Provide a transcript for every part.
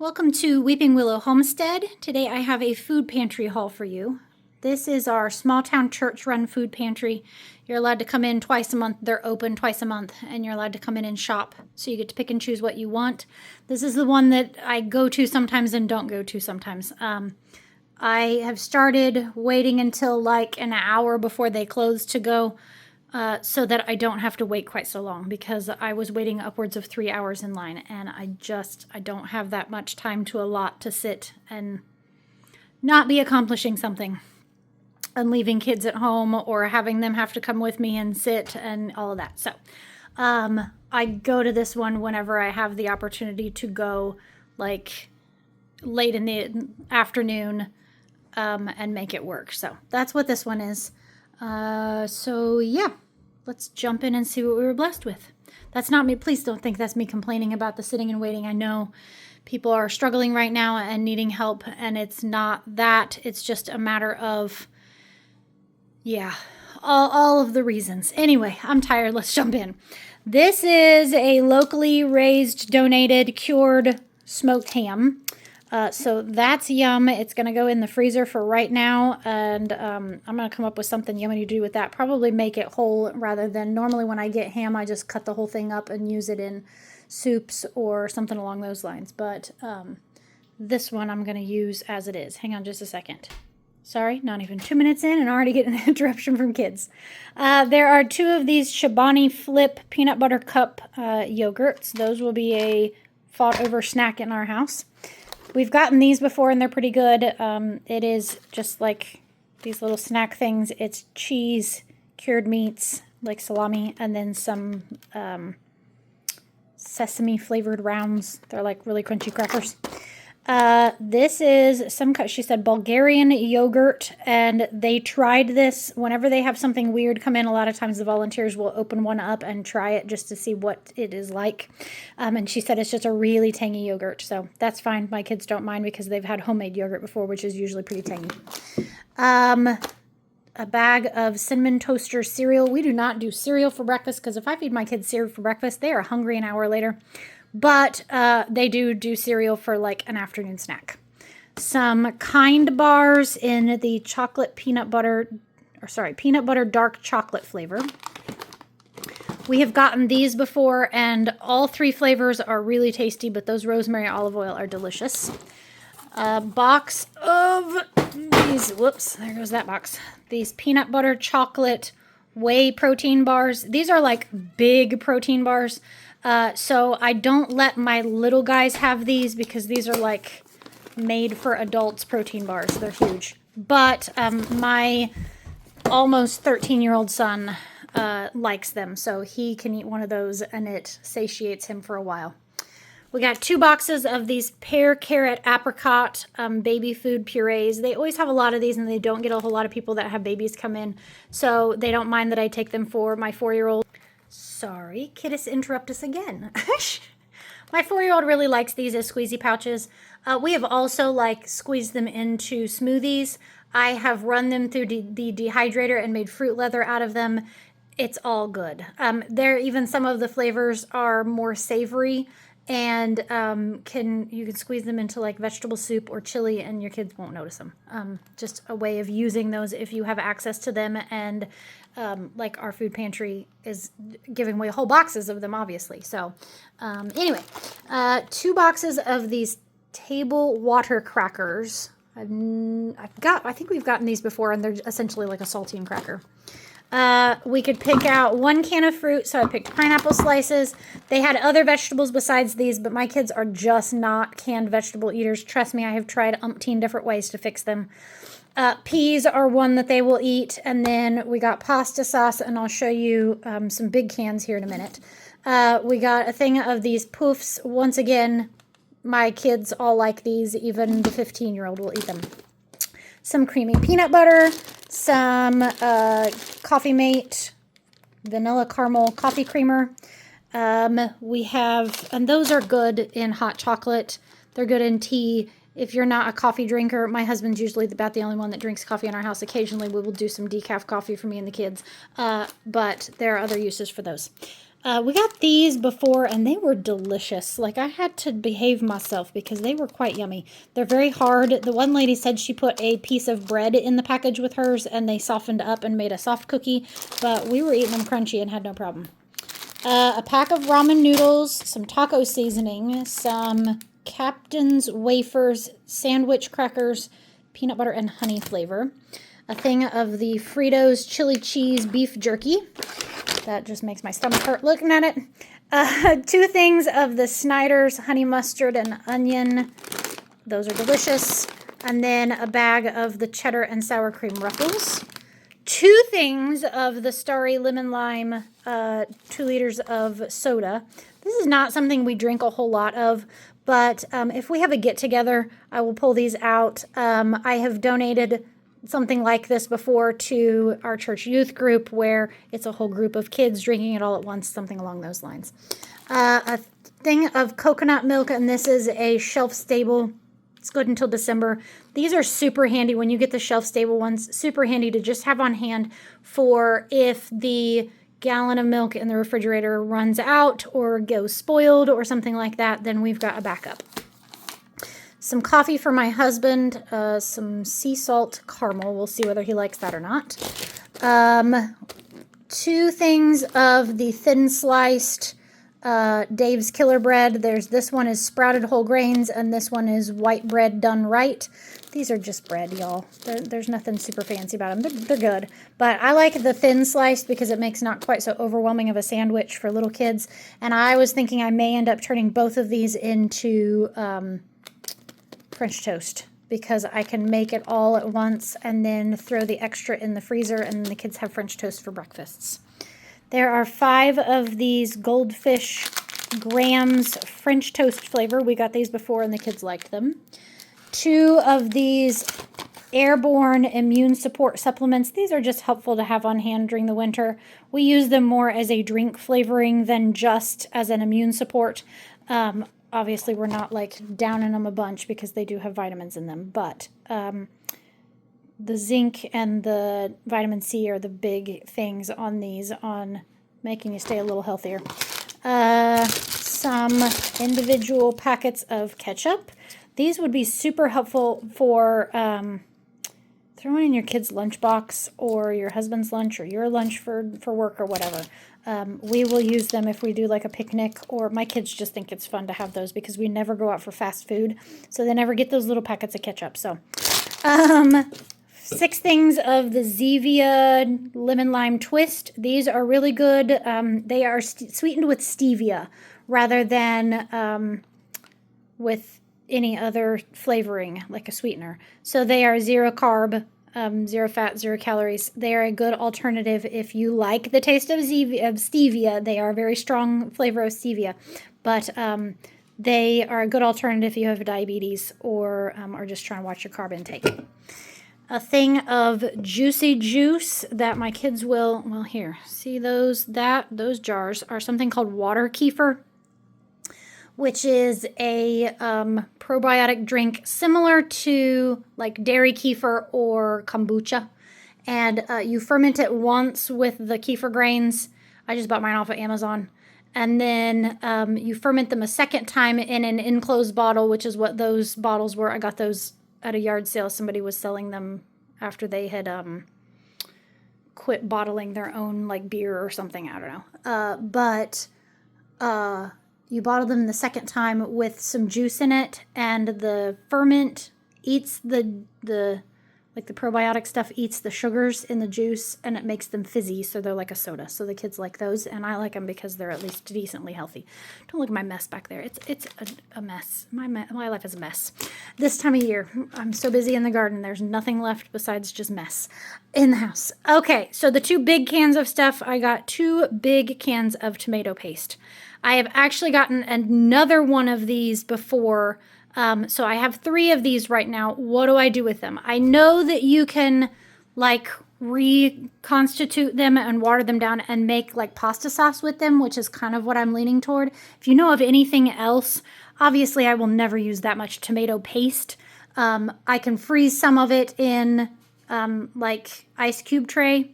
Welcome to Weeping Willow Homestead. Today I have a food pantry haul for you. This is our small town church run food pantry. You're allowed to come in twice a month. They're open twice a month and you're allowed to come in and shop. So you get to pick and choose what you want. This is the one that I go to sometimes and don't go to sometimes. I have started waiting until like an hour before they close to go so that I don't have to wait quite so long, because I was waiting upwards of 3 hours in line and I don't have that much time to allot to sit and not be accomplishing something and leaving kids at home or having them have to come with me and sit and all of that. So I go to this one whenever I have the opportunity to go, like late in the afternoon, and make it work. So that's what this one is. So yeah, let's jump in and see what we were blessed with. That's not me. Please don't think that's me complaining about the sitting and waiting. I know people are struggling right now and needing help, and it's not that. It's just a matter of, yeah, all of the reasons. Anyway, I'm tired. Let's jump in. This is a locally raised, donated, cured smoked ham. So that's yum. It's going to go in the freezer for right now, and I'm going to come up with something yummy to do with that. Probably make it whole rather than normally when I get ham, I just cut the whole thing up and use it in soups or something along those lines. But this one I'm going to use as it is. Hang on just a second. Sorry, not even 2 minutes in and already getting an interruption from kids. There are 2 of these Chobani Flip peanut butter cup yogurts. Those will be a fought over snack in our house. We've gotten these before and they're pretty good. It is just like these little snack things. It's cheese, cured meats, like salami, and then some sesame flavored rounds. They're like really crunchy crackers. This is she said Bulgarian yogurt, and they tried this. Whenever they have something weird come in, a lot of times the volunteers will open one up and try it just to see what it is like. And she said it's just a really tangy yogurt, so that's fine. My kids don't mind because they've had homemade yogurt before, which is usually pretty tangy. A bag of cinnamon toaster cereal. We do not do cereal for breakfast, because if I feed my kids cereal for breakfast, they are hungry an hour later. But they do cereal for like an afternoon snack. Some Kind bars in the peanut butter dark chocolate flavor. We have gotten these before, and all 3 flavors are really tasty, but those rosemary olive oil are delicious. A box of these, whoops, there goes that box. These peanut butter chocolate whey protein bars. These are like big protein bars. So I don't let my little guys have these because these are like made for adults protein bars. They're huge. But my almost 13-year-old son likes them, so he can eat one of those and it satiates him for a while. We got 2 boxes of these pear, carrot, apricot baby food purees. They always have a lot of these, and they don't get a whole lot of people that have babies come in, so they don't mind that I take them for my 4-year-old. Sorry, kiddos interrupt us again. My 4-year-old really likes these as squeezy pouches. We have also squeezed them into smoothies. I have run them through the dehydrator and made fruit leather out of them. It's all good. Even some of the flavors are more savory, and you can squeeze them into like vegetable soup or chili, and your kids won't notice them. Just a way of using those if you have access to them, and like our food pantry is giving away whole boxes of them, obviously. So anyway, 2 boxes of these table water crackers. I think we've gotten these before, and they're essentially like a saltine cracker. We could pick out 1 can of fruit, so I picked pineapple slices. They had other vegetables besides these, but my kids are just not canned vegetable eaters. Trust me, I have tried umpteen different ways to fix them. Peas are one that they will eat, and then we got pasta sauce, and I'll show you some big cans here in a minute. We got a thing of these poofs. Once again, my kids all like these. Even the 15-year-old will eat them. Some creamy peanut butter, some Coffee Mate vanilla caramel coffee creamer. We have, and those are good in hot chocolate. They're good in tea. If you're not a coffee drinker, my husband's usually about the only one that drinks coffee in our house. Occasionally we will do some decaf coffee for me and the kids, but there are other uses for those. We got these before, and they were delicious. Like, I had to behave myself because they were quite yummy. They're very hard. The one lady said she put a piece of bread in the package with hers, and they softened up and made a soft cookie, but we were eating them crunchy and had no problem. A pack of ramen noodles, some taco seasoning, some Captain's wafers, sandwich crackers, peanut butter and honey flavor. A thing of the Fritos chili cheese beef jerky. That just makes my stomach hurt looking at it. 2 things of the Snyder's honey mustard and onion. Those are delicious. And then a bag of the cheddar and sour cream ruffles. 2 things of the Starry lemon lime, 2 liters of soda. This is not something we drink a whole lot of, but if we have a get-together, I will pull these out. I have donated something like this before to our church youth group where it's a whole group of kids drinking it all at once, something along those lines. A thing of coconut milk, and this is a shelf-stable. It's good until December. These are super handy when you get the shelf-stable ones. Super handy to just have on hand for if the gallon of milk in the refrigerator runs out or goes spoiled or something like that, then we've got a backup. Some coffee for my husband, some sea salt caramel. We'll see whether he likes that or not. 2 things of the thin sliced Dave's Killer Bread. This one is sprouted whole grains, and this one is white bread done right. These are just bread, y'all. There's nothing super fancy about them. They're good. But I like the thin sliced because it makes not quite so overwhelming of a sandwich for little kids. And I was thinking I may end up turning both of these into French toast because I can make it all at once and then throw the extra in the freezer, and the kids have French toast for breakfasts. There are 5 of these Goldfish Grams French toast flavor. We got these before and the kids liked them. 2 of these Airborne immune support supplements. These are just helpful to have on hand during the winter. We use them more as a drink flavoring than just as an immune support. Obviously, we're not like downing them a bunch because they do have vitamins in them, but the zinc and the vitamin C are the big things on these on making you stay a little healthier. Some individual packets of ketchup. These would be super helpful for throwing in your kid's lunchbox or your husband's lunch or your lunch for work or whatever. We will use them if we do like a picnic, or my kids just think it's fun to have those because we never go out for fast food, so they never get those little packets of ketchup. So 6 things of the Zevia lemon lime twist. These are really good. They are sweetened with stevia rather than with any other flavoring like a sweetener. So they are 0 carb, 0 fat, 0 calories. They are a good alternative if you like the taste of stevia. They are a very strong flavor of stevia, but they are a good alternative if you have diabetes or are just trying to watch your carb intake. A thing of juicy juice that my kids will, well, here, see those jars are something called water kefir, which is a probiotic drink similar to like dairy kefir or kombucha. And you ferment it once with the kefir grains. I just bought mine off of Amazon. And then you ferment them a second time in an enclosed bottle, which is what those bottles were. I got those at a yard sale. Somebody was selling them after they had quit bottling their own like beer or something. I don't know. You bottle them the second time with some juice in it, and the ferment eats the probiotic stuff eats the sugars in the juice, and it makes them fizzy, so they're like a soda. So the kids like those, and I like them because they're at least decently healthy. Don't look at my mess back there. It's a mess. My life is a mess. This time of year, I'm so busy in the garden. There's nothing left besides just mess in the house. Okay, so the 2 big cans of stuff. I got 2 big cans of tomato paste. I have actually gotten another one of these before, so I have 3 of these right now. What do I do with them? I know that you can like reconstitute them and water them down and make like pasta sauce with them, which is kind of what I'm leaning toward. If you know of anything else, obviously I will never use that much tomato paste. I can freeze some of it in like ice cube tray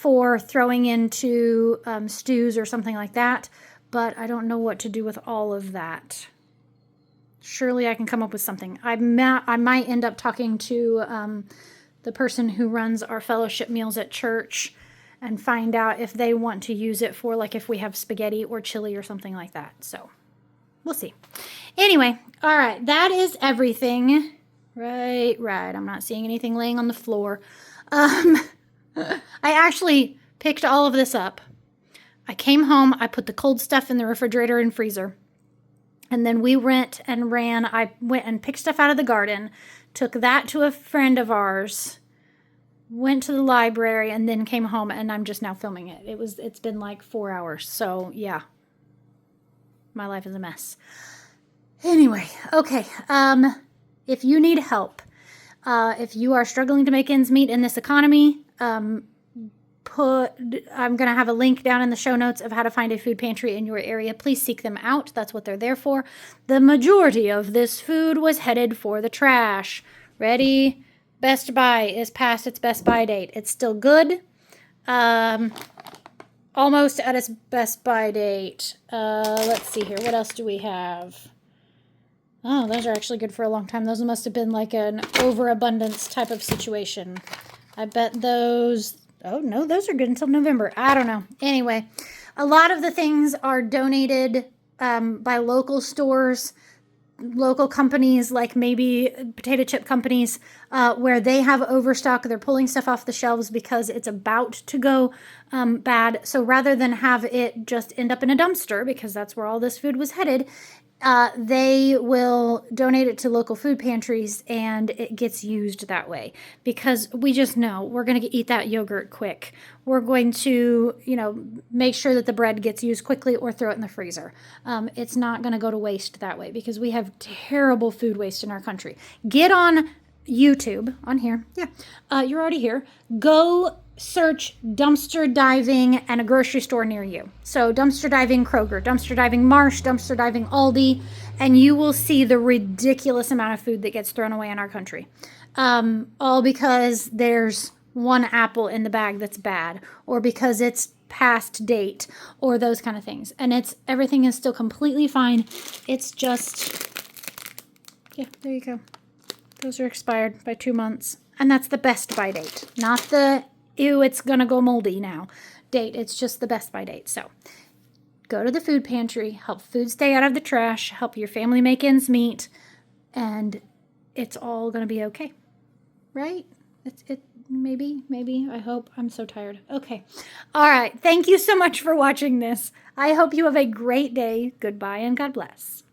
for throwing into stews or something like that, but I don't know what to do with all of that. Surely I can come up with something. I might end up talking to the person who runs our fellowship meals at church and find out if they want to use it for, like, if we have spaghetti or chili or something like that. So we'll see. Anyway, all right, that is everything. Right. I'm not seeing anything laying on the floor. I actually picked all of this up. I came home, I put the cold stuff in the refrigerator and freezer. And then we went and ran. I went and picked stuff out of the garden, took that to a friend of ours, went to the library, and then came home, and I'm just now filming it. It's been like 4 hours. So yeah, my life is a mess. Anyway, okay. If you need help, if you are struggling to make ends meet in this economy, I'm going to have a link down in the show notes of how to find a food pantry in your area. Please seek them out. That's what they're there for. The majority of this food was headed for the trash. Ready? Best Buy is past its Best Buy date. It's still good. Almost at its Best Buy date. Let's see here. What else do we have? Oh, those are actually good for a long time. Those must have been like an overabundance type of situation. I bet those... Oh, no, those are good until November. I don't know. Anyway, a lot of the things are donated by local stores, local companies, like maybe potato chip companies, where they have overstock. They're pulling stuff off the shelves because it's about to go bad. So rather than have it just end up in a dumpster, because that's where all this food was headed, they will donate it to local food pantries, and it gets used that way, because we just know we're going to eat that yogurt quick. We're going to, make sure that the bread gets used quickly or throw it in the freezer. It's not going to go to waste that way, because we have terrible food waste in our country. Get on YouTube, on here. Yeah. You're already here. Go search dumpster diving and a grocery store near you. So dumpster diving Kroger, dumpster diving Marsh, dumpster diving Aldi, and you will see the ridiculous amount of food that gets thrown away in our country. All because there's one apple in the bag that's bad, or because it's past date, or those kind of things. And everything is still completely fine. It's just, yeah, there you go. Those are expired by 2 months. And that's the Best Buy date, not the ew, it's going to go moldy now date. It's just the Best Buy date. So go to the food pantry, help food stay out of the trash, help your family make ends meet, and it's all going to be okay. Right? Maybe, I hope. I'm so tired. Okay. All right. Thank you so much for watching this. I hope you have a great day. Goodbye and God bless.